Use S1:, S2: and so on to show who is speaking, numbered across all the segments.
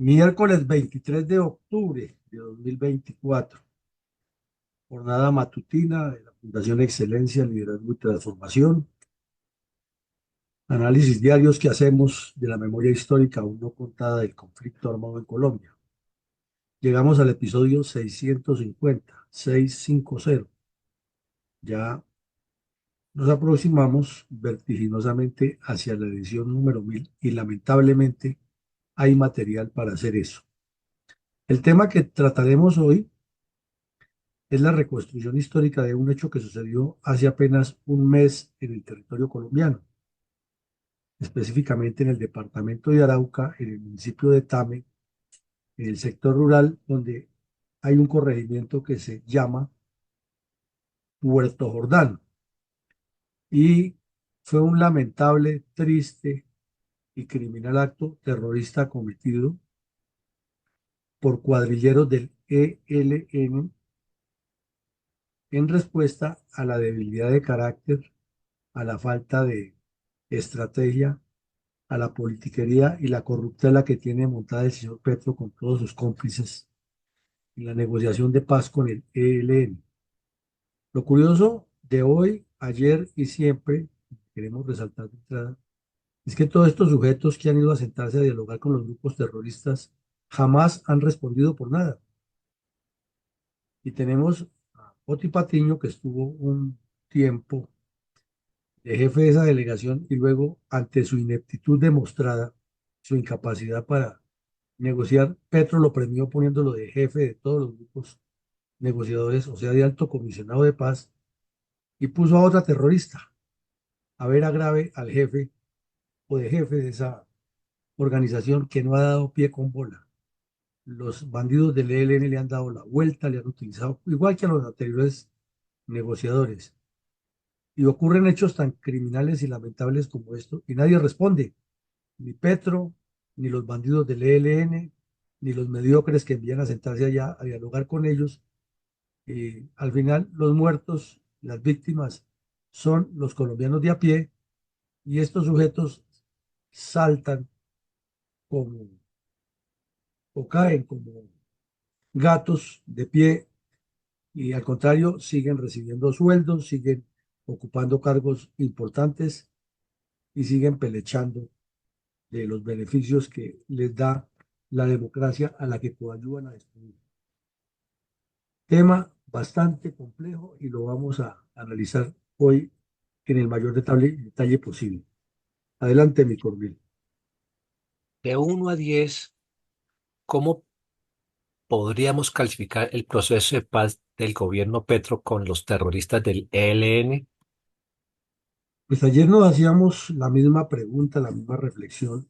S1: Miércoles 23 de octubre de 2024, jornada matutina de la Fundación Excelencia, Liderazgo y Transformación, análisis diarios que hacemos de la memoria histórica aún no contada del conflicto armado en Colombia. Llegamos al episodio 650. Ya nos aproximamos vertiginosamente hacia la edición número 1000 y lamentablemente hay material para hacer eso. El tema que trataremos hoy es la reconstrucción histórica de un hecho que sucedió hace apenas un mes en el territorio colombiano, específicamente en el departamento de Arauca, en el municipio de Tame, en el sector rural, donde hay un corregimiento que se llama Puerto Jordán. Y fue un lamentable, triste y criminal acto terrorista cometido por cuadrilleros del ELN en respuesta a la debilidad de carácter, a la falta de estrategia, a la politiquería y la corruptela que tiene montada el señor Petro con todos sus cómplices en la negociación de paz con el ELN. Lo curioso de hoy, ayer y siempre, queremos resaltar de entrada, es que todos estos sujetos que han ido a sentarse a dialogar con los grupos terroristas jamás han respondido por nada. Y tenemos a Oti Patiño, que estuvo un tiempo de jefe de esa delegación y luego, ante su ineptitud demostrada, su incapacidad para negociar, Petro lo premió poniéndolo de jefe de todos los grupos negociadores, o sea, de alto comisionado de paz, y puso a otra terrorista, a ver a Grave, al jefe o de jefe de esa organización que no ha dado pie con bola. Los bandidos del ELN le han dado la vuelta, le han utilizado, igual que a los anteriores negociadores. Y ocurren hechos tan criminales y lamentables como esto, y nadie responde, ni Petro, ni los bandidos del ELN, ni los mediocres que envían a sentarse allá a dialogar con ellos. Y al final, los muertos, las víctimas, son los colombianos de a pie, y estos sujetos saltan como, o caen como gatos de pie, y al contrario, siguen recibiendo sueldos, siguen ocupando cargos importantes y siguen pelechando de los beneficios que les da la democracia a la que coadyuvan a destruir. Tema bastante complejo y lo vamos a analizar hoy en el mayor detalle posible. Adelante, mi Cornel.
S2: De 1 a 10, ¿cómo podríamos calificar el proceso de paz del gobierno Petro con los terroristas del ELN?
S1: Pues ayer nos hacíamos la misma pregunta, la misma reflexión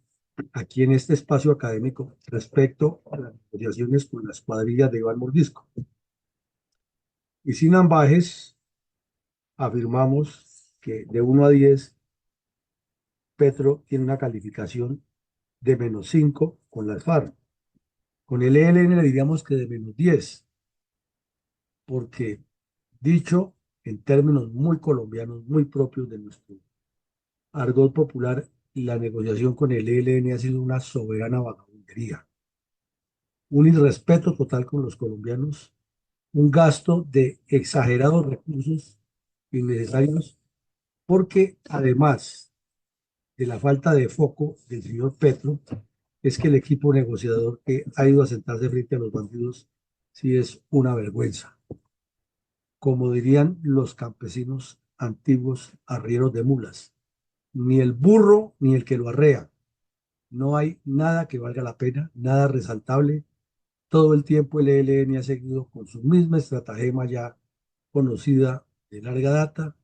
S1: aquí en este espacio académico respecto a las negociaciones con las cuadrillas de Iván Mordisco. Y sin ambajes, afirmamos que de 1 a 10, Petro tiene una calificación de -5 con las FARC. Con el ELN le diríamos que de -10, porque dicho en términos muy colombianos, muy propios de nuestro argot popular, la negociación con el ELN ha sido una soberana vagabundería, un irrespeto total con los colombianos, un gasto de exagerados recursos innecesarios, porque además de la falta de foco del señor Petro, es que el equipo negociador que ha ido a sentarse frente a los bandidos sí es una vergüenza. Como dirían los campesinos antiguos arrieros de mulas, ni el burro ni el que lo arrea. No hay nada que valga la pena, nada resaltable. Todo el tiempo el ELN ha seguido con su misma estratagema ya conocida de larga data,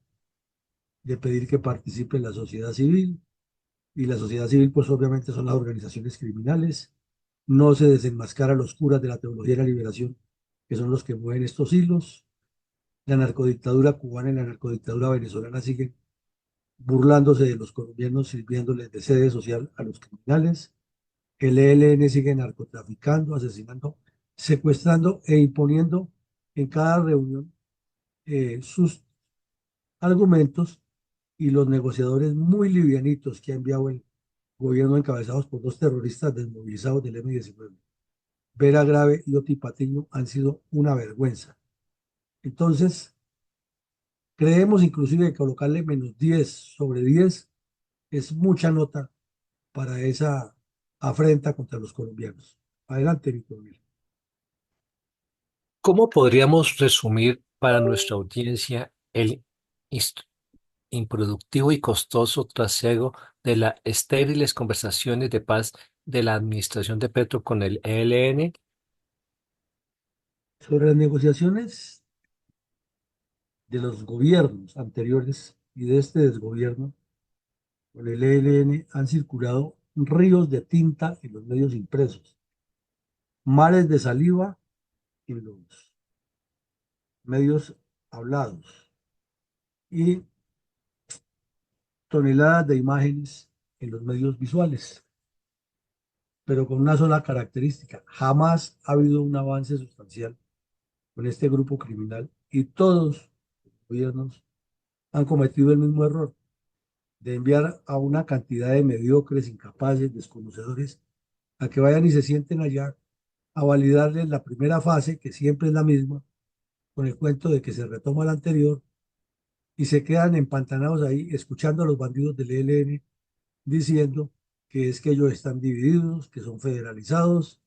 S1: de pedir que participe la sociedad civil, y la sociedad civil pues obviamente son las organizaciones criminales. No se desenmascara a los curas de la teología de la liberación, que son los que mueven estos hilos. La narcodictadura cubana y la narcodictadura venezolana siguen burlándose de los colombianos, sirviéndoles de sede social a los criminales. El ELN sigue narcotraficando, asesinando, secuestrando e imponiendo en cada reunión sus argumentos, y los negociadores muy livianitos que ha enviado el gobierno encabezados por dos terroristas desmovilizados del M-19. Vera Grave y Oti Patiño han sido una vergüenza. Entonces, creemos inclusive que colocarle -10 sobre 10 es mucha nota para esa afrenta contra los colombianos. Adelante, Víctor Mil.
S2: ¿Cómo podríamos resumir para nuestra audiencia el inst- improductivo y costoso trasiego de las estériles conversaciones de paz de la administración de Petro con el ELN?
S1: Sobre las negociaciones de los gobiernos anteriores y de este desgobierno, con el ELN han circulado ríos de tinta en los medios impresos, mares de saliva en los medios hablados y toneladas de imágenes en los medios visuales, pero con una sola característica: jamás ha habido un avance sustancial con este grupo criminal y todos los gobiernos han cometido el mismo error de enviar a una cantidad de mediocres, incapaces, desconocedores, a que vayan y se sienten allá a validarles la primera fase, que siempre es la misma, con el cuento de que se retoma la anterior, y se quedan empantanados ahí escuchando a los bandidos del ELN diciendo que es que ellos están divididos, que son federalizados,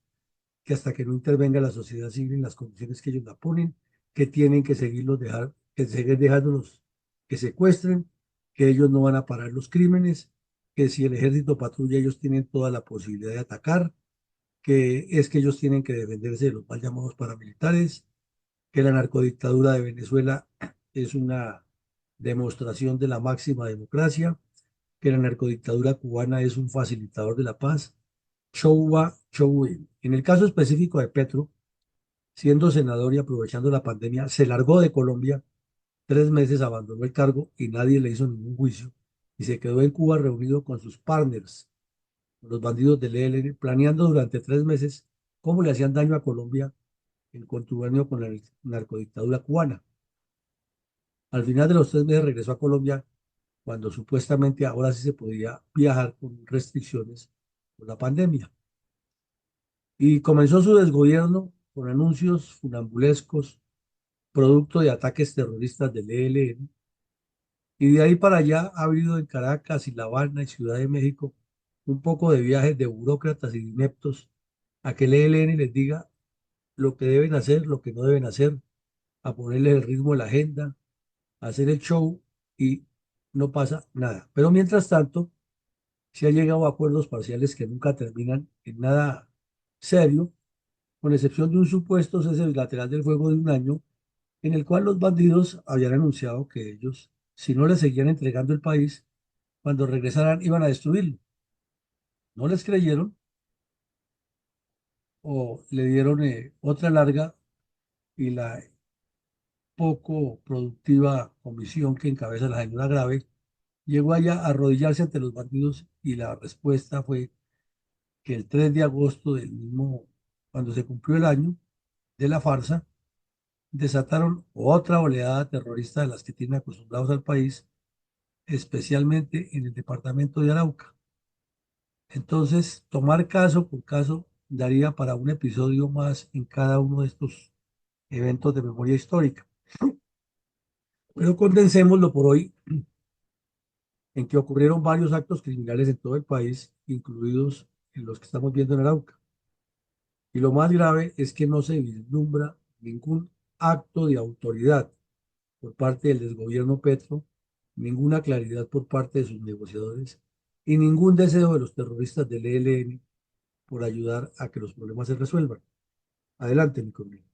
S1: que hasta que no intervenga la sociedad civil en las condiciones que ellos la ponen, que tienen que que seguir dejándolos que secuestren, que ellos no van a parar los crímenes, que si el ejército patrulla ellos tienen toda la posibilidad de atacar, que es que ellos tienen que defenderse de los mal llamados paramilitares, que la narcodictadura de Venezuela es una demostración de la máxima democracia, que la narcodictadura cubana es un facilitador de la paz. Show va, show win. En el caso específico de Petro, siendo senador y aprovechando la pandemia, se largó de Colombia 3 meses, abandonó el cargo y nadie le hizo ningún juicio y se quedó en Cuba reunido con sus partners, con los bandidos del ELN, planeando durante 3 meses cómo le hacían daño a Colombia en contubernio con la narcodictadura cubana. Al final de los 3 meses regresó a Colombia cuando supuestamente ahora sí se podía viajar con restricciones por la pandemia. Y comenzó su desgobierno con anuncios funambulescos, producto de ataques terroristas del ELN. Y de ahí para allá ha habido en Caracas y La Habana y Ciudad de México un poco de viajes de burócratas y de ineptos a que el ELN les diga lo que deben hacer, lo que no deben hacer, a ponerles el ritmo de la agenda, a hacer el show y no pasa nada. Pero mientras tanto, se ha llegado a acuerdos parciales que nunca terminan en nada serio, con excepción de un supuesto cese bilateral del fuego de un año, en el cual los bandidos habían anunciado que ellos, si no les seguían entregando el país, cuando regresaran iban a destruirlo. No les creyeron o le dieron otra larga, y la poco productiva comisión que encabeza la señora Grave llegó allá a arrodillarse ante los bandidos y la respuesta fue que el 3 de agosto del mismo, cuando se cumplió el año de la farsa, desataron otra oleada terrorista de las que tienen acostumbrados al país, especialmente en el departamento de Arauca. Entonces, tomar caso por caso daría para un episodio más en cada uno de estos eventos de memoria histórica. Pero condensémoslo por hoy en que ocurrieron varios actos criminales en todo el país, incluidos en los que estamos viendo en Arauca. Y lo más grave es que no se vislumbra ningún acto de autoridad por parte del desgobierno Petro, ninguna claridad por parte de sus negociadores y ningún deseo de los terroristas del ELN por ayudar a que los problemas se resuelvan. Adelante, mi colega.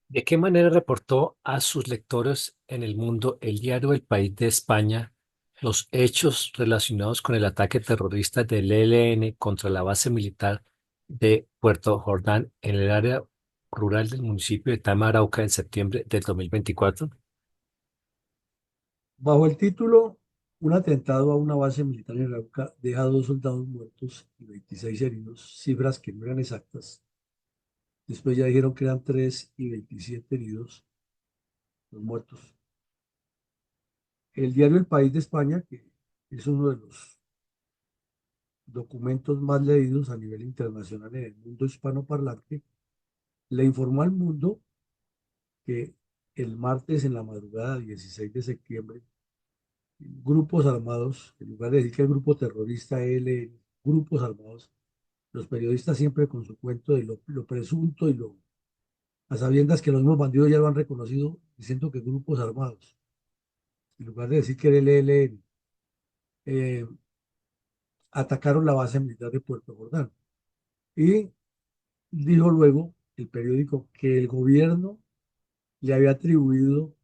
S2: ¿De qué manera reportó a sus lectores en el mundo el diario El País de España los hechos relacionados con el ataque terrorista del ELN contra la base militar de Puerto Jordán en el área rural del municipio de Tamarauca en septiembre del 2024?
S1: Bajo el título Un atentado a una base militar en Arauca deja 2 soldados muertos y 26 heridos, cifras que no eran exactas. Después ya dijeron que eran 3 y 27 heridos los muertos. El diario El País de España, que es uno de los documentos más leídos a nivel internacional en el mundo hispanoparlante, le informó al mundo que el martes en la madrugada 16 de septiembre, grupos armados, en lugar de decir que el grupo terrorista ELN, grupos armados, los periodistas siempre con su cuento de lo presunto y lo a sabiendas que los mismos bandidos ya lo han reconocido, diciendo que grupos armados, en lugar de decir que era el ELN, eh, atacaron la base militar de Puerto Jordán. Y dijo luego el periódico que el gobierno le había atribuido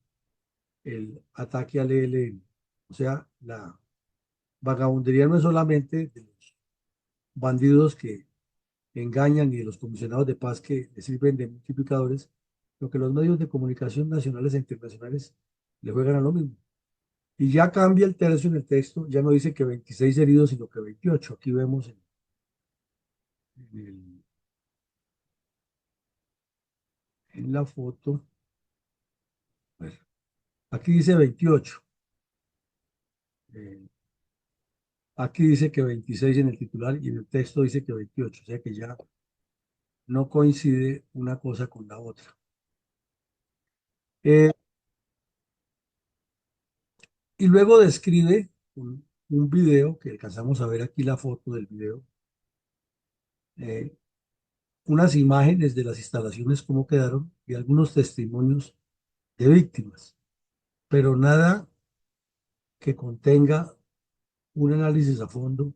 S1: el ataque al ELN. O sea, la vagabundería no es solamente de los bandidos que engañan y de los comisionados de paz que le sirven de multiplicadores, lo que los medios de comunicación nacionales e internacionales le juegan a lo mismo. Y ya cambia el tercio en el texto, ya no dice que 26 heridos, sino que 28. Aquí vemos en en la foto, bueno, aquí dice 28, eh, aquí dice que 26 en el titular y en el texto dice que 28, o sea que ya no coincide una cosa con la otra. Eh, y luego describe un video, que alcanzamos a ver aquí la foto del video, eh, unas imágenes de las instalaciones, cómo quedaron, y algunos testimonios de víctimas, pero nada que contenga un análisis a fondo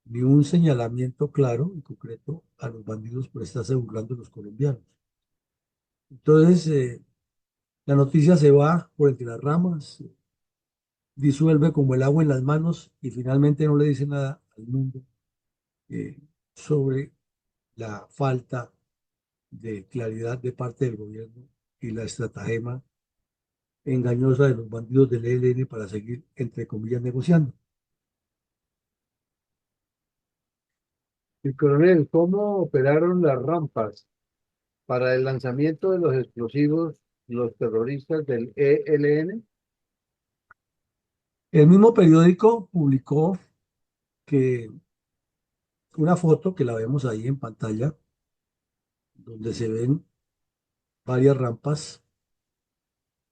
S1: ni un señalamiento claro y concreto a los bandidos por estarse burlando de los colombianos. Entonces, la noticia se va por entre las ramas, disuelve como el agua en las manos y finalmente no le dice nada al mundo eh, sobre la falta de claridad de parte del gobierno y la estratagema engañosa de los bandidos del ELN para seguir, entre comillas, negociando.
S3: Y coronel, ¿cómo operaron las rampas para el lanzamiento de los explosivos los terroristas del ELN?
S1: El mismo periódico publicó que una foto que la vemos ahí en pantalla, donde se ven varias rampas,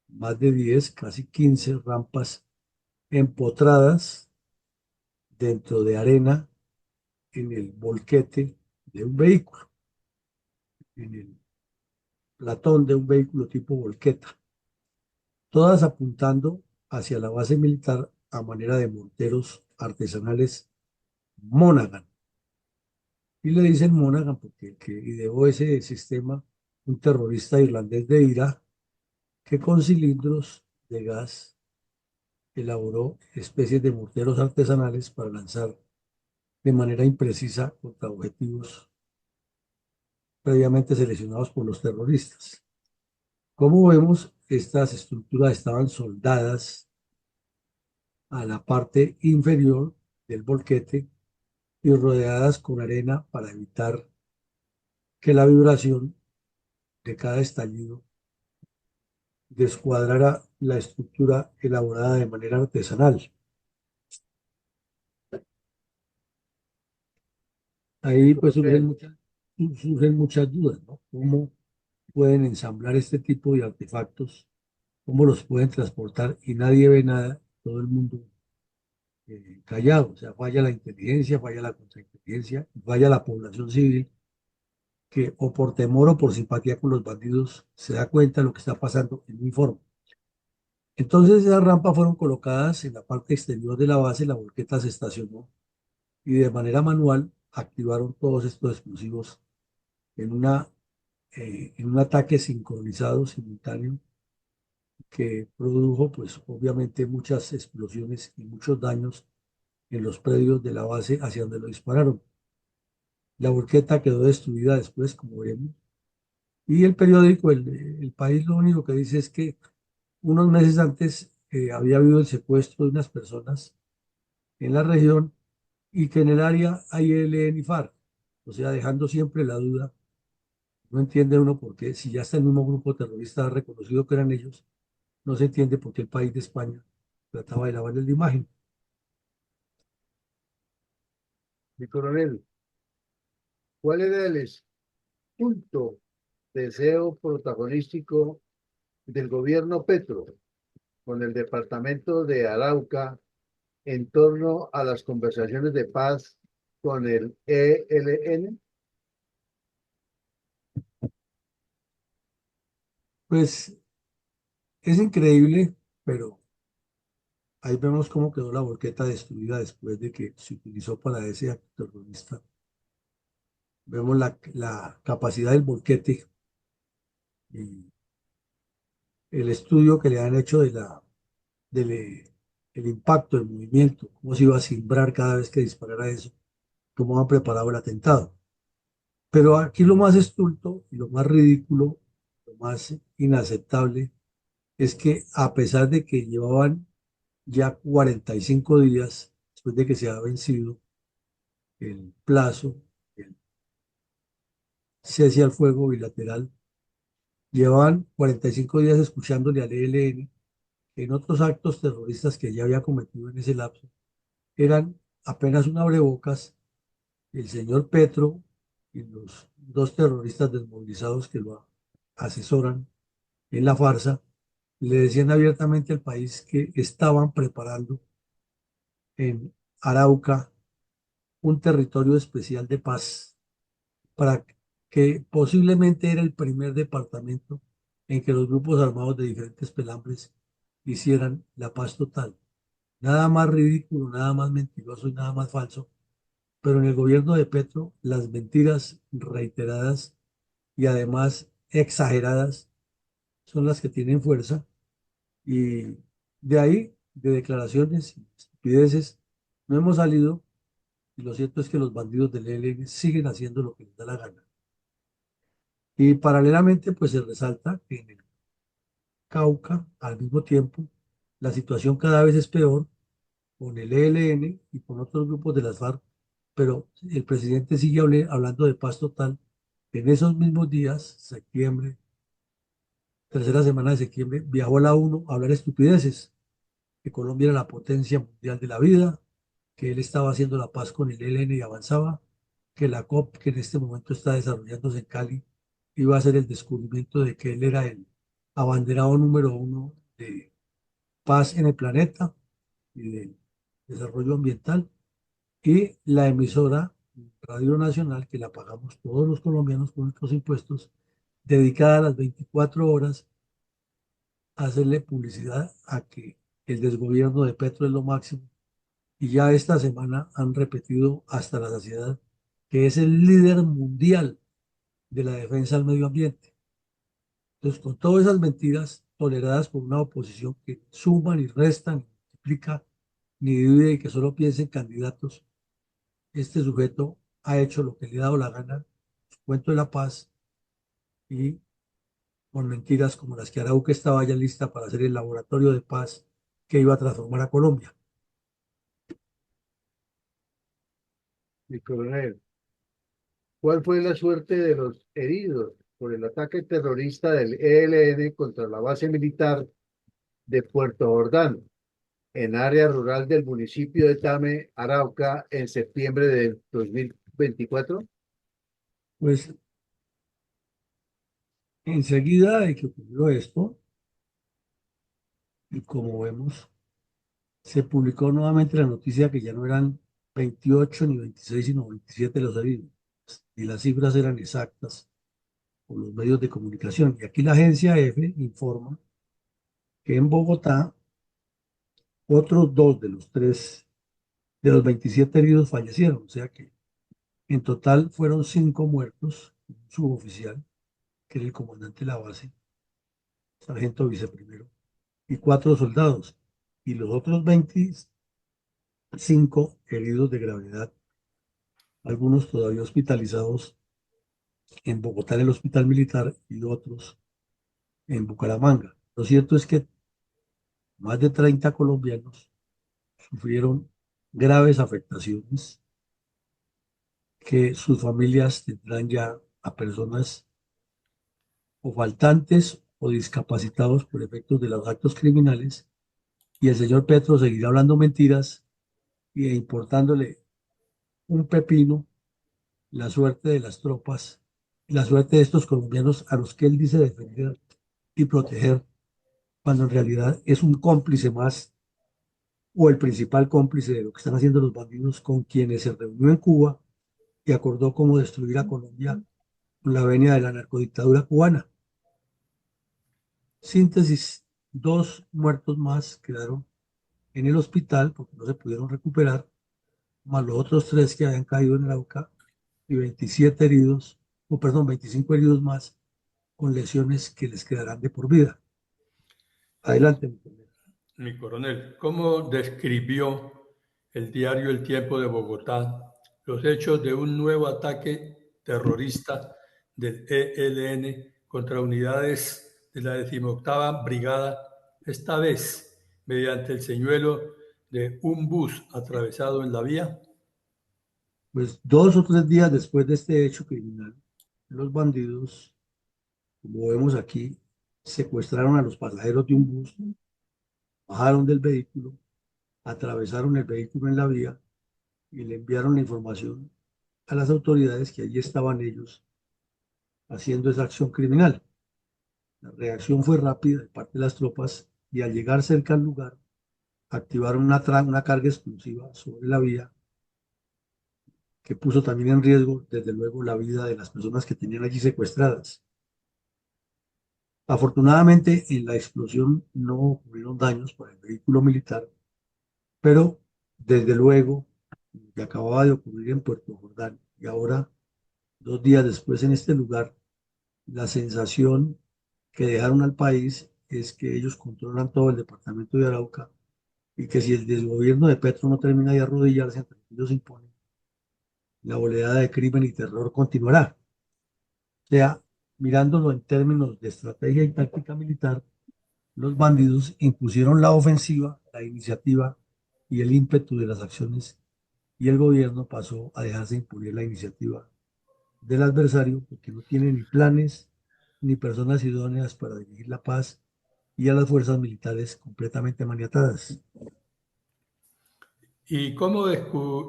S1: más de 10 casi 15 rampas empotradas dentro de arena en el volquete de un vehículo, en el platón de un vehículo tipo volqueta, todas apuntando hacia la base militar a manera de morteros artesanales Monaghan. Y le dicen Monaghan porque el que ideó ese sistema, un terrorista irlandés de IRA, que con cilindros de gas elaboró especies de morteros artesanales para lanzar de manera imprecisa contra objetivos previamente seleccionados por los terroristas. Como vemos, estas estructuras estaban soldadas a la parte inferior del volquete y rodeadas con arena para evitar que la vibración de cada estallido descuadrara la estructura elaborada de manera artesanal. Ahí pues
S3: Coronel,
S1: surgen muchas dudas, ¿no? ¿Cómo pueden ensamblar este tipo de artefactos? ¿Cómo los pueden transportar? Y nadie ve nada, todo el mundo callado. O sea, falla la inteligencia, falla la contrainteligencia, falla la población civil que o por temor o por simpatía con los bandidos se da cuenta de lo que está pasando y no informa. Entonces esas rampas fueron colocadas en la parte exterior de la base, la volqueta se estacionó y de manera manual activaron todos estos explosivos en en un ataque sincronizado, simultáneo, que produjo, pues, obviamente muchas explosiones y muchos daños en los predios de la base hacia donde lo dispararon. La volqueta quedó destruida después, como vemos, y el periódico, el País, lo único que dice es que unos meses antes había habido el secuestro de unas personas en la región y que en el área hay ELN y FARC, o sea, dejando siempre la duda. No entiende uno por qué, si ya está el mismo grupo terrorista reconocido que eran ellos, no se entiende por qué el país de España trataba de lavarles la imagen.
S3: Mi coronel, ¿cuál era el estulto deseo protagonístico del gobierno Petro con el departamento de Arauca en torno a las conversaciones de paz con el ELN?
S1: Pues es increíble, pero ahí vemos cómo quedó la volqueta destruida después de que se utilizó para ese acto terrorista. Vemos la capacidad del volquete y el estudio que le han hecho el impacto del movimiento, cómo se iba a cimbrar cada vez que disparara eso, cómo han preparado el atentado. Pero aquí lo más estulto y lo más ridículo, lo más inaceptable, es que a pesar de que llevaban ya 45 días después de que se ha vencido el plazo, el cese al fuego bilateral, llevaban 45 días escuchándole al ELN en otros actos terroristas que ya había cometido en ese lapso. Eran apenas un abrebocas. El señor Petro y los dos terroristas desmovilizados que lo asesoran en la farsa le decían abiertamente al país que estaban preparando en Arauca un territorio especial de paz para que posiblemente era el primer departamento en que los grupos armados de diferentes pelambres hicieran la paz total. Nada más ridículo, nada más mentiroso y nada más falso. Pero en el gobierno de Petro, las mentiras reiteradas y además exageradas son las que tienen fuerza. Y de ahí, de declaraciones y estupideces, no hemos salido. Y lo cierto es que los bandidos del ELN siguen haciendo lo que les da la gana. Y paralelamente, pues se resalta que en el Cauca, al mismo tiempo, la situación cada vez es peor con el ELN y con otros grupos de las FARC, pero el presidente sigue hablando de paz total. En esos mismos días, septiembre, tercera semana de septiembre, viajó a la ONU a hablar estupideces, que Colombia era la potencia mundial de la vida, que él estaba haciendo la paz con el ELN y avanzaba, que la COP, que en este momento está desarrollándose en Cali, iba a ser el descubrimiento de que él era el abanderado número uno de paz en el planeta y de desarrollo ambiental, y la emisora Radio Nacional, que la pagamos todos los colombianos con nuestros impuestos, dedicada a las 24 horas a hacerle publicidad a que el desgobierno de Petro es lo máximo. Y ya esta semana han repetido hasta la saciedad que es el líder mundial de la defensa del medio ambiente. Entonces, con todas esas mentiras toleradas por una oposición que suman y restan, ni multiplica, ni divide y que solo piensa en candidatos, este sujeto ha hecho lo que le ha dado la gana, su cuento de la paz, y con mentiras como las que Arauca estaba ya lista para hacer el laboratorio de paz que iba a transformar a Colombia.
S3: Mi coronel, ¿cuál fue la suerte de los heridos por el ataque terrorista del ELN contra la base militar de Puerto Jordán, en área rural del municipio de Tame, Arauca, en septiembre de 2024?
S1: Pues enseguida de que ocurrió esto, y como vemos, se publicó nuevamente la noticia que ya no eran 28 ni 26, sino 27 los heridos. Y las cifras eran exactas por los medios de comunicación. Y aquí la agencia EFE informa que en Bogotá otros dos de los tres, de los 27 heridos fallecieron. O sea que en total fueron 5 muertos, un suboficial, que era el comandante de la base, sargento viceprimero, y 4 soldados. Y los otros 25 heridos de gravedad, algunos todavía hospitalizados en Bogotá en el hospital militar y otros en Bucaramanga. Lo cierto es que más de 30 colombianos sufrieron graves afectaciones que sus familias tendrán ya a personas o faltantes o discapacitados por efectos de los actos criminales, y el señor Petro seguirá hablando mentiras y importándole un pepino la suerte de las tropas, la suerte de estos colombianos a los que él dice defender y proteger, cuando en realidad es un cómplice más o el principal cómplice de lo que están haciendo los bandidos con quienes se reunió en Cuba y acordó cómo destruir a Colombia con la venia de la narcodictadura cubana. Síntesis, 2 muertos más quedaron en el hospital porque no se pudieron recuperar, más los otros 3 que habían caído en el Arauca y 27 heridos, o perdón, 25 heridos más con lesiones que les quedarán de por vida. Adelante, mi colega.
S4: Mi coronel, ¿cómo describió el diario El Tiempo de Bogotá los hechos de un nuevo ataque terrorista del ELN contra unidades de la 18ª Brigada, esta vez mediante el señuelo de un bus atravesado en la vía?
S1: Pues 2 o 3 días después de este hecho criminal, los bandidos, como vemos aquí, secuestraron a los pasajeros de un bus, bajaron del vehículo, atravesaron el vehículo en la vía y le enviaron la información a las autoridades que allí estaban ellos haciendo esa acción criminal. La reacción fue rápida de parte de las tropas y al llegar cerca al lugar, activaron una carga explosiva sobre la vía que puso también en riesgo, desde luego, la vida de las personas que tenían allí secuestradas. Afortunadamente, en la explosión no ocurrieron daños para el vehículo militar, pero desde luego, que acababa de ocurrir en Puerto Jordán y ahora, 2 días después en este lugar, la sensación que dejaron al país es que ellos controlan todo el departamento de Arauca y que si el desgobierno de Petro no termina de arrodillarse ante lo que ellos imponen, la oleada de crimen y terror continuará. O sea, mirándolo en términos de estrategia y táctica militar, los bandidos impusieron la ofensiva, la iniciativa y el ímpetu de las acciones, y el gobierno pasó a dejarse imponer la iniciativa del adversario porque no tiene ni planes ni personas idóneas para dirigir la paz y a las fuerzas militares completamente maniatadas.
S4: ¿Y cómo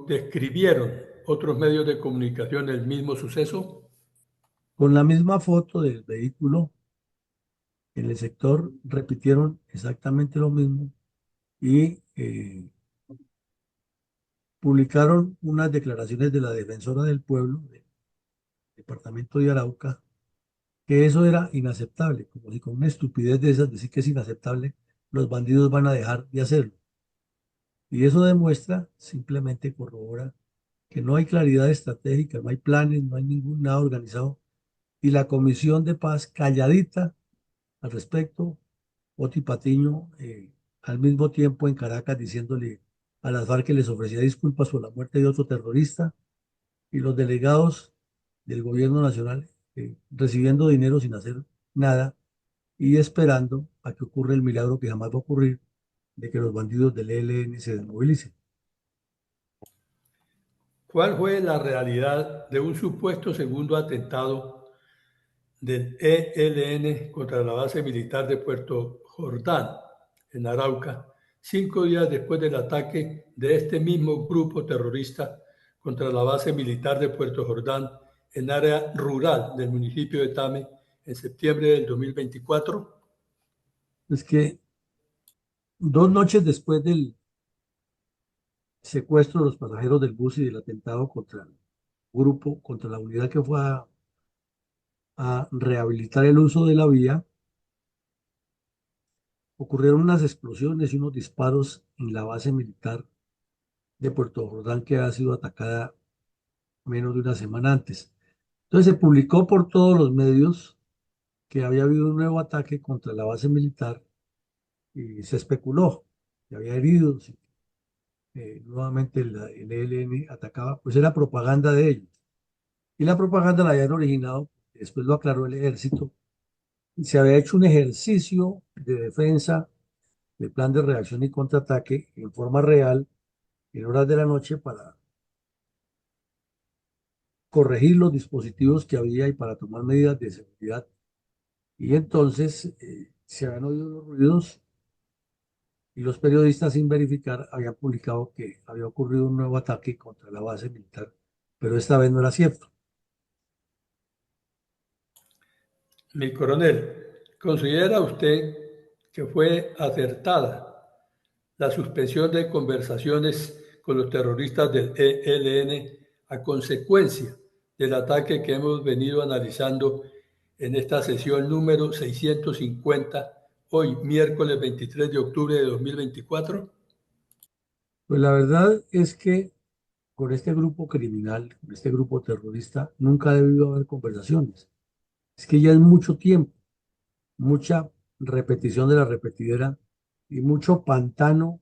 S4: describieron otros medios de comunicación el mismo suceso?
S1: Con la misma foto del vehículo en el sector repitieron exactamente lo mismo y publicaron unas declaraciones de la defensora del pueblo del departamento de Arauca, que eso era inaceptable, como si con una estupidez de esas decir que es inaceptable, los bandidos van a dejar de hacerlo. Y eso demuestra, simplemente corrobora, que no hay claridad estratégica, no hay planes, no hay ningún nada organizado. Y la Comisión de Paz, calladita al respecto, Oti Patiño, al mismo tiempo en Caracas, diciéndole a las FARC que les ofrecía disculpas por la muerte de otro terrorista, y los delegados del gobierno nacional recibiendo dinero sin hacer nada y esperando a que ocurra el milagro que jamás va a ocurrir de que los bandidos del ELN se desmovilicen.
S4: ¿Cuál fue la realidad de un supuesto segundo atentado del ELN contra la base militar de Puerto Jordán, en Arauca, 5 días después del ataque de este mismo grupo terrorista contra la base militar de Puerto Jordán en área rural del municipio de Tame en septiembre del 2024?
S1: Es que 2 noches después del secuestro de los pasajeros del bus y del atentado contra el grupo, contra la unidad que fue a rehabilitar el uso de la vía, ocurrieron unas explosiones y unos disparos en la base militar de Puerto Jordán que ha sido atacada menos de una semana antes. Entonces se publicó por todos los medios que había habido un nuevo ataque contra la base militar y se especuló que había heridos. Nuevamente el ELN atacaba, pues era propaganda de ellos. Y la propaganda la habían originado, después lo aclaró el ejército, y se había hecho un ejercicio de defensa, de plan de reacción y contraataque en forma real, en horas de la noche, para corregir los dispositivos que había y para tomar medidas de seguridad. Y entonces se habían oído los ruidos y los periodistas sin verificar habían publicado que había ocurrido un nuevo ataque contra la base militar, pero esta vez no era cierto.
S4: Mi coronel, ¿considera usted que fue acertada la suspensión de conversaciones con los terroristas del ELN a consecuencia del ataque que hemos venido analizando en esta sesión número 650, hoy miércoles 23 de octubre de 2024?
S1: Pues la verdad es que con este grupo criminal, con este grupo terrorista, nunca ha debido haber conversaciones. Es que ya es mucho tiempo, mucha repetición de la repetidera y mucho pantano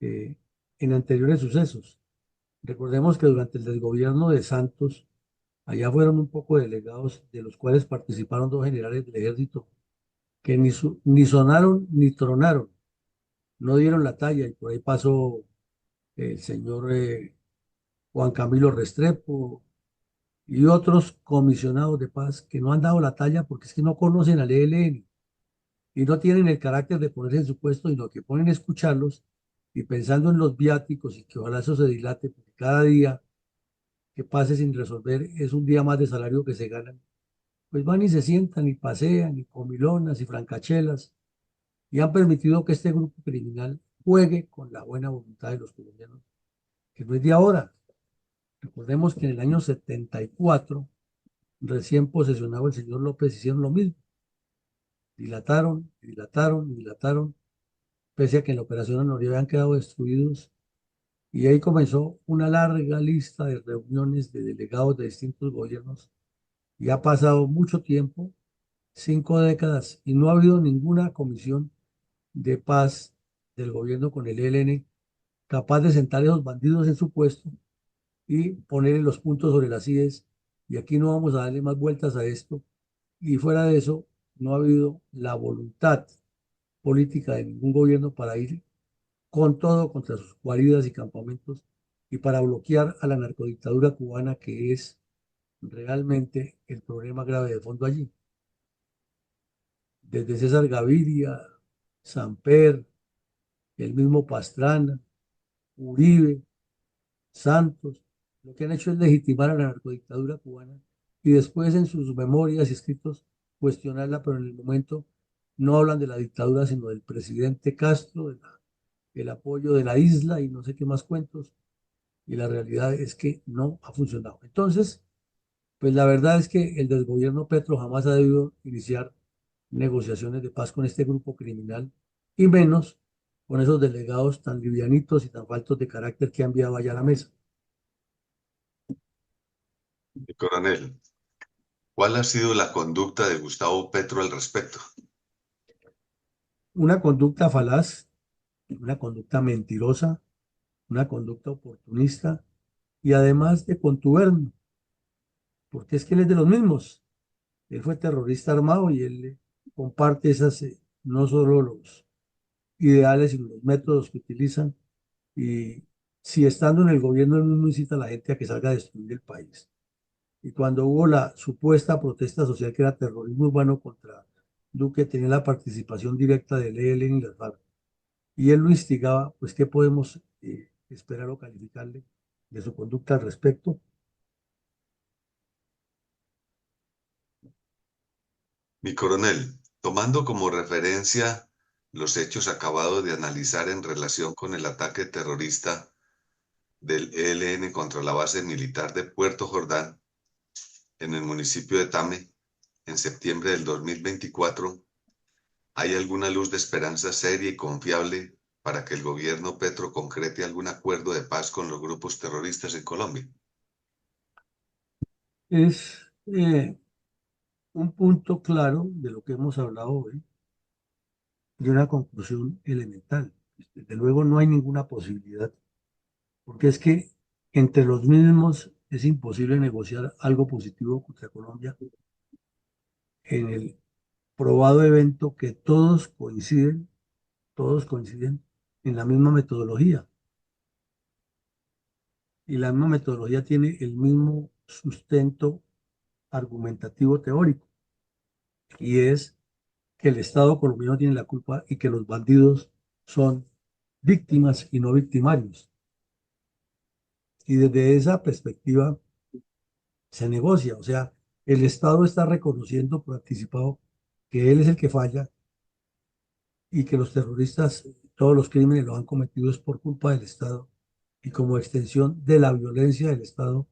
S1: eh, en anteriores sucesos. Recordemos que durante el desgobierno de Santos, allá fueron un poco delegados, de los cuales participaron dos generales del ejército, que ni sonaron ni tronaron, no dieron la talla, y por ahí pasó el señor Juan Camilo Restrepo y otros comisionados de paz que no han dado la talla porque es que no conocen al ELN y no tienen el carácter de ponerse en su puesto, sino que ponen a escucharlos y pensando en los viáticos y que ojalá eso se dilate, porque cada día que pase sin resolver es un día más de salario que se ganan, pues van y se sientan y pasean y comilonas y francachelas y han permitido que este grupo criminal juegue con la buena voluntad de los colombianos, que no es de ahora. Recordemos que en el año 74, recién posesionado el señor López, hicieron lo mismo. Dilataron, dilataron, dilataron, pese a que en la operación Anoria habían quedado destruidos. Y ahí comenzó una larga lista de reuniones de delegados de distintos gobiernos. Y ha pasado mucho tiempo, 5 décadas, y no ha habido ninguna comisión de paz del gobierno con el ELN capaz de sentar a esos bandidos en su puesto y ponerle los puntos sobre las IES. Y aquí no vamos a darle más vueltas a esto. Y fuera de eso, no ha habido la voluntad política de ningún gobierno para ir con todo contra sus guaridas y campamentos y para bloquear a la narcodictadura cubana, que es realmente el problema grave de fondo allí. Desde César Gaviria, Samper, el mismo Pastrana, Uribe, Santos, lo que han hecho es legitimar a la narcodictadura cubana y después en sus memorias y escritos cuestionarla, pero en el momento no hablan de la dictadura, sino del presidente Castro, del apoyo de la isla y no sé qué más cuentos. Y la realidad es que no ha funcionado. Entonces, pues la verdad es que el desgobierno Petro jamás ha debido iniciar negociaciones de paz con este grupo criminal y menos con esos delegados tan livianitos y tan faltos de carácter que ha enviado allá a la mesa.
S5: Coronel, ¿cuál ha sido la conducta de Gustavo Petro al respecto?
S1: Una conducta falaz, una conducta mentirosa, una conducta oportunista y además de contubernio, porque es que él es de los mismos. Él fue terrorista armado y él comparte esas, no solo los ideales, sino los métodos que utilizan. Y si estando en el gobierno, él mismo incita a la gente a que salga a destruir el país. Y cuando hubo la supuesta protesta social que era terrorismo urbano contra Duque, tenía la participación directa del ELN y las FARC. Y él lo instigaba, pues, ¿qué podemos esperar o calificarle de su conducta al respecto?
S5: Mi coronel, tomando como referencia los hechos acabados de analizar en relación con el ataque terrorista del ELN contra la base militar de Puerto Jordán en el municipio de Tame en septiembre del 2024, ¿hay alguna luz de esperanza seria y confiable para que el gobierno Petro concrete algún acuerdo de paz con los grupos terroristas en Colombia?
S1: Es un punto claro de lo que hemos hablado hoy y una conclusión elemental. Desde luego no hay ninguna posibilidad, porque es que entre los mismos es imposible negociar algo positivo contra Colombia en el probado evento que todos coinciden en la misma metodología. Y la misma metodología tiene el mismo sustento argumentativo teórico, y es que el Estado colombiano tiene la culpa y que los bandidos son víctimas y no victimarios. Y desde esa perspectiva se negocia, o sea, el Estado está reconociendo por anticipado que él es el que falla y que los terroristas, todos los crímenes los han cometido es por culpa del Estado y como extensión de la violencia del Estado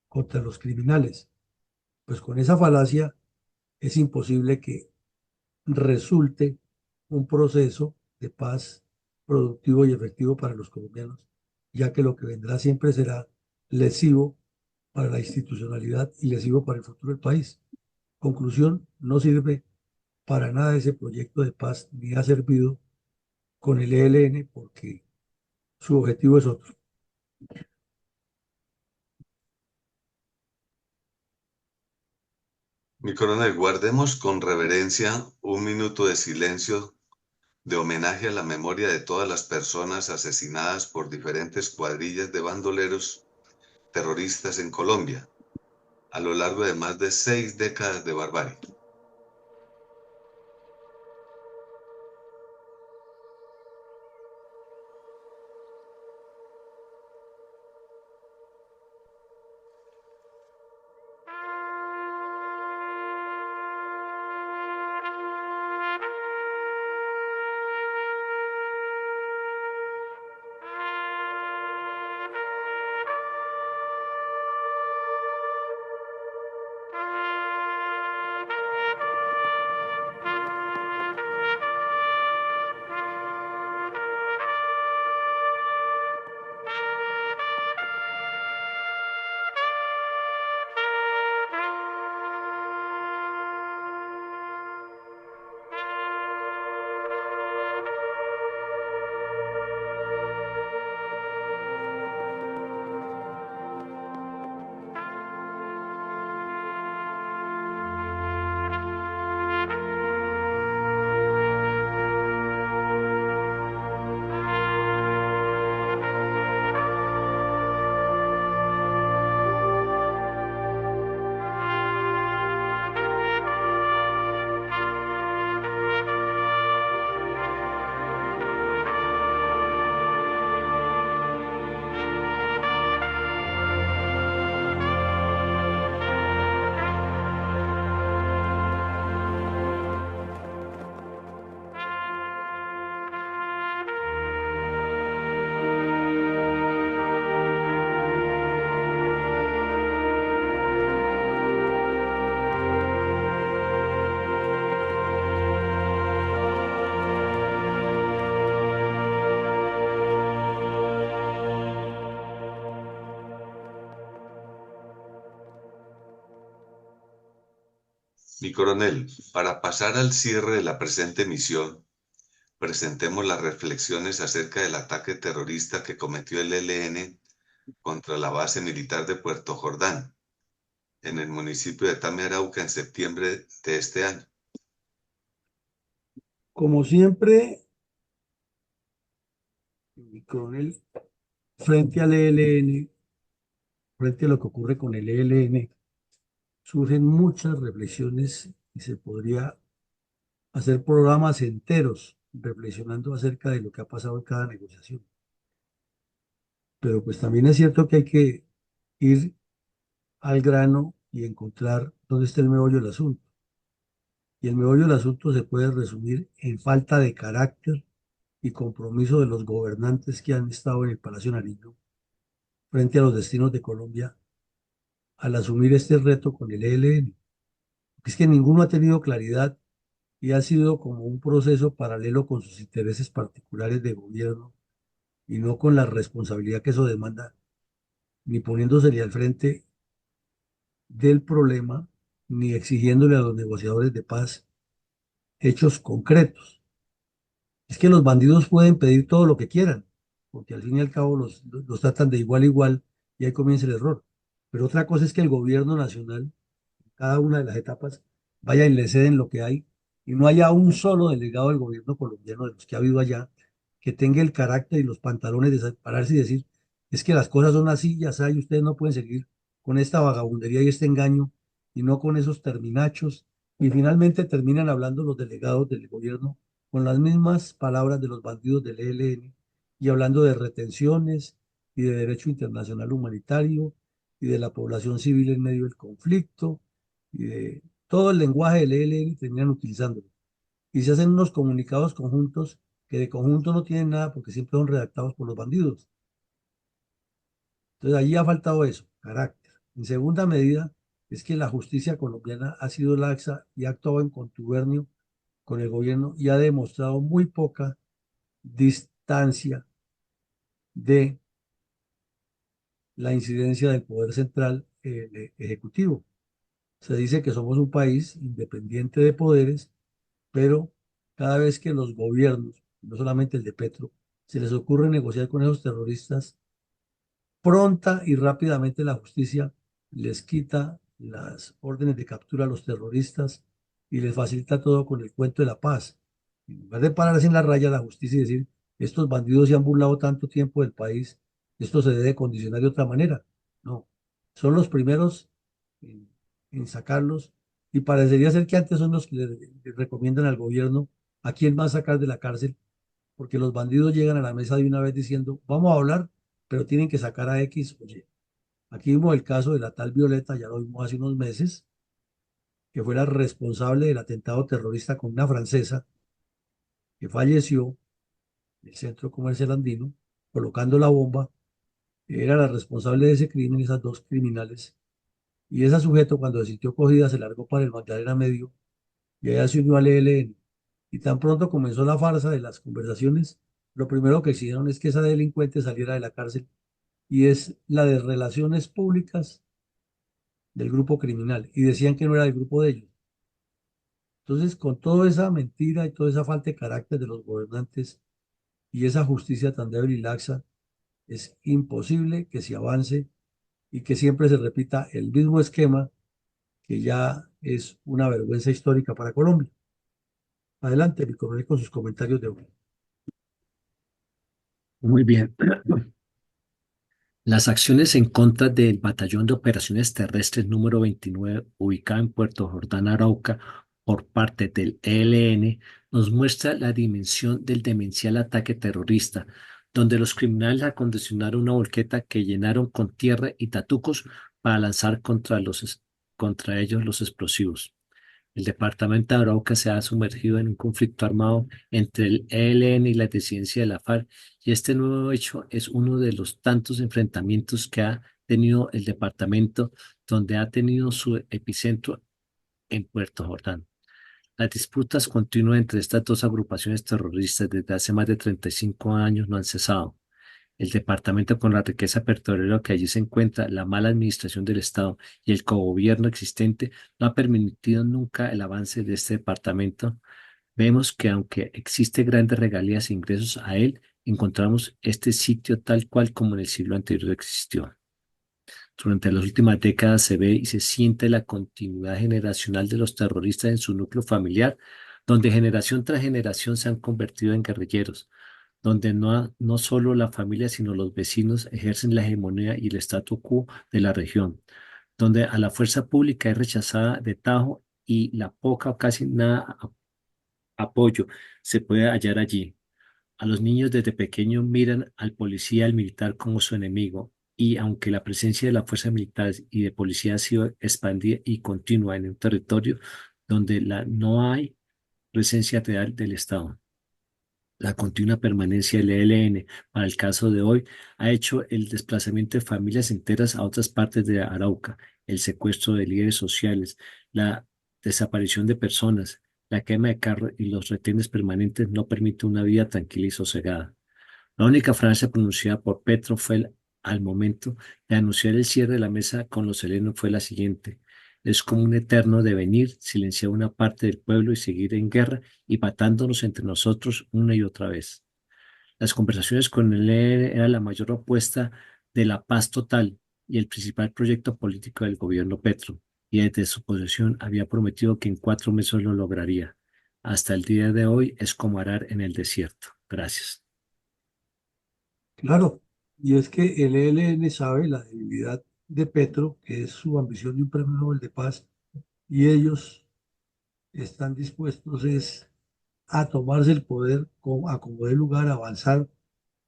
S1: contra los criminales. Pues con esa falacia es imposible que resulte un proceso de paz productivo y efectivo para los colombianos, ya que lo que vendrá siempre será lesivo para la institucionalidad y lesivo para el futuro del país. Conclusión, no sirve para nada ese proyecto de paz ni ha servido con el ELN porque su objetivo es otro.
S5: Mi coronel, guardemos con reverencia un minuto de silencio de homenaje a la memoria de todas las personas asesinadas por diferentes cuadrillas de bandoleros terroristas en Colombia a lo largo de más de 6 décadas de barbarie. Mi coronel, para pasar al cierre de la presente misión, presentemos las reflexiones acerca del ataque terrorista que cometió el ELN contra la base militar de Puerto Jordán, en el municipio de Tame, Arauca, en septiembre de este año.
S1: Como siempre, mi coronel, frente al ELN, frente a lo que ocurre con el ELN, surgen muchas reflexiones y se podría hacer programas enteros reflexionando acerca de lo que ha pasado en cada negociación. Pero pues también es cierto que hay que ir al grano y encontrar dónde está el meollo del asunto. Y el meollo del asunto se puede resumir en falta de carácter y compromiso de los gobernantes que han estado en el Palacio Nariño frente a los destinos de Colombia al asumir este reto con el ELN. Es que ninguno ha tenido claridad y ha sido como un proceso paralelo con sus intereses particulares de gobierno y no con la responsabilidad que eso demanda, ni poniéndosele al frente del problema, ni exigiéndole a los negociadores de paz hechos concretos. Es que los bandidos pueden pedir todo lo que quieran, porque al fin y al cabo los tratan de igual a igual y ahí comienza el error. Pero otra cosa es que el gobierno nacional, en cada una de las etapas, vaya y le ceden lo que hay y no haya un solo delegado del gobierno colombiano de los que ha habido allá que tenga el carácter y los pantalones de pararse y decir, es que las cosas son así, ya saben, ustedes no pueden seguir con esta vagabundería y este engaño y no con esos terminachos. Y finalmente terminan hablando los delegados del gobierno con las mismas palabras de los bandidos del ELN y hablando de retenciones y de derecho internacional humanitario y de la población civil en medio del conflicto y de todo el lenguaje del ELN terminan utilizándolo. Y se hacen unos comunicados conjuntos que de conjunto no tienen nada porque siempre son redactados por los bandidos. Entonces allí ha faltado eso, carácter. En segunda medida, es que la justicia colombiana ha sido laxa y ha actuado en contubernio con el gobierno y ha demostrado muy poca distancia de la incidencia del poder central ejecutivo. Se dice que somos un país independiente de poderes, pero cada vez que los gobiernos, no solamente el de Petro, se les ocurre negociar con esos terroristas, pronta y rápidamente la justicia les quita las órdenes de captura a los terroristas y les facilita todo con el cuento de la paz. En lugar de pararse en la raya la justicia y decir, estos bandidos se han burlado tanto tiempo del país, esto se debe condicionar de otra manera. No, son los primeros en sacarlos y parecería ser que antes son los que le recomiendan al gobierno a quién va a sacar de la cárcel, porque los bandidos llegan a la mesa de una vez diciendo, vamos a hablar, pero tienen que sacar a X. Oye, aquí vimos el caso de la tal Violeta, ya lo vimos hace unos meses, que fue la responsable del atentado terrorista con una francesa que falleció en el centro comercial andino, colocando la bomba. Era la responsable de ese crimen, esas dos criminales. Y ese sujeto, cuando se sintió cogida, se largó para el Magdalena Medio y allá se unió al ELN. Y tan pronto comenzó la farsa de las conversaciones, lo primero que hicieron es que esa delincuente saliera de la cárcel y es la de relaciones públicas del grupo criminal y decían que no era del grupo de ellos. Entonces, con toda esa mentira y toda esa falta de carácter de los gobernantes y esa justicia tan débil y laxa, es imposible que se avance y que siempre se repita el mismo esquema que ya es una vergüenza histórica para Colombia. Adelante, mi coronel, con sus comentarios de hoy.
S2: Muy bien. Las acciones en contra del Batallón de Operaciones Terrestres número 29, ubicado en Puerto Jordán, Arauca, por parte del ELN, nos muestra la dimensión del demencial ataque terrorista, donde los criminales acondicionaron una volqueta que llenaron con tierra y tatucos para lanzar contra ellos los explosivos. El departamento de Arauca se ha sumergido en un conflicto armado entre el ELN y la disidencia de la FARC, y este nuevo hecho es uno de los tantos enfrentamientos que ha tenido el departamento, donde ha tenido su epicentro en Puerto Jordán. Las disputas continuas entre estas dos agrupaciones terroristas desde hace más de 35 años no han cesado. El departamento, con la riqueza petrolera que allí se encuentra, la mala administración del Estado y el cogobierno existente, no ha permitido nunca el avance de este departamento. Vemos que aunque existe grandes regalías e ingresos a él, encontramos este sitio tal cual como en el siglo anterior existió. Durante las últimas décadas se ve y se siente la continuidad generacional de los terroristas en su núcleo familiar, donde generación tras generación se han convertido en guerrilleros, donde no solo la familia, sino los vecinos ejercen la hegemonía y el statu quo de la región, donde a la fuerza pública es rechazada de tajo y la poca o casi nada apoyo se puede hallar allí. A los niños desde pequeños miran al policía, al militar como su enemigo, y aunque la presencia de las fuerzas militares y de policía ha sido expandida y continua en un territorio donde no hay presencia real del Estado, la continua permanencia del ELN para el caso de hoy ha hecho el desplazamiento de familias enteras a otras partes de Arauca, el secuestro de líderes sociales, la desaparición de personas, la quema de carros y los retenes permanentes no permiten una vida tranquila y sosegada. La única frase pronunciada por Petro al momento de anunciar el cierre de la mesa con los helenos fue la siguiente: es como un eterno devenir, silenciar una parte del pueblo y seguir en guerra y matándonos entre nosotros una y otra vez. Las conversaciones con el ELN era la mayor apuesta de la paz total y el principal proyecto político del gobierno Petro, y desde su posesión había prometido que en 4 meses lo lograría. Hasta el día de hoy es como arar en el desierto. Gracias.
S1: Claro, y es que el ELN sabe la debilidad de Petro, que es su ambición de un premio Nobel de Paz, y ellos están dispuestos a tomarse el poder a como dé lugar, a avanzar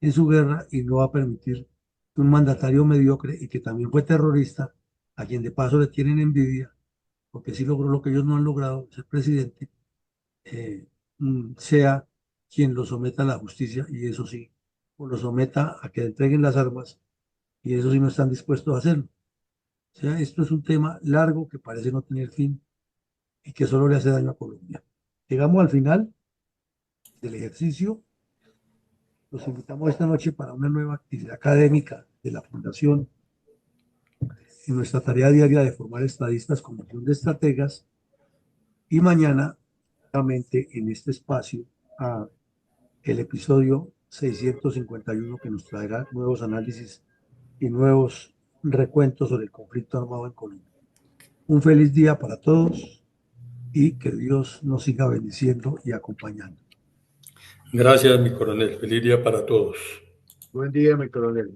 S1: en su guerra y no va a permitir que un mandatario mediocre y que también fue terrorista, a quien de paso le tienen envidia, porque sí logró lo que ellos no han logrado, ser presidente, eh, sea quien lo someta a la justicia y eso sí, o lo someta a que le entreguen las armas y eso sí no están dispuestos a hacerlo. O sea, esto es un tema largo que parece no tener fin y que solo le hace daño a Colombia. Llegamos al final del ejercicio. Los invitamos esta noche para una nueva actividad académica de la Fundación en nuestra tarea diaria de formar estadistas con misión de estrategas y mañana, nuevamente en este espacio, a el episodio 651 que nos traerá nuevos análisis y nuevos recuentos sobre el conflicto armado en Colombia. Un feliz día para todos y que Dios nos siga bendiciendo y acompañando.
S4: Gracias, mi coronel. Feliz día para todos.
S3: Buen día, mi coronel.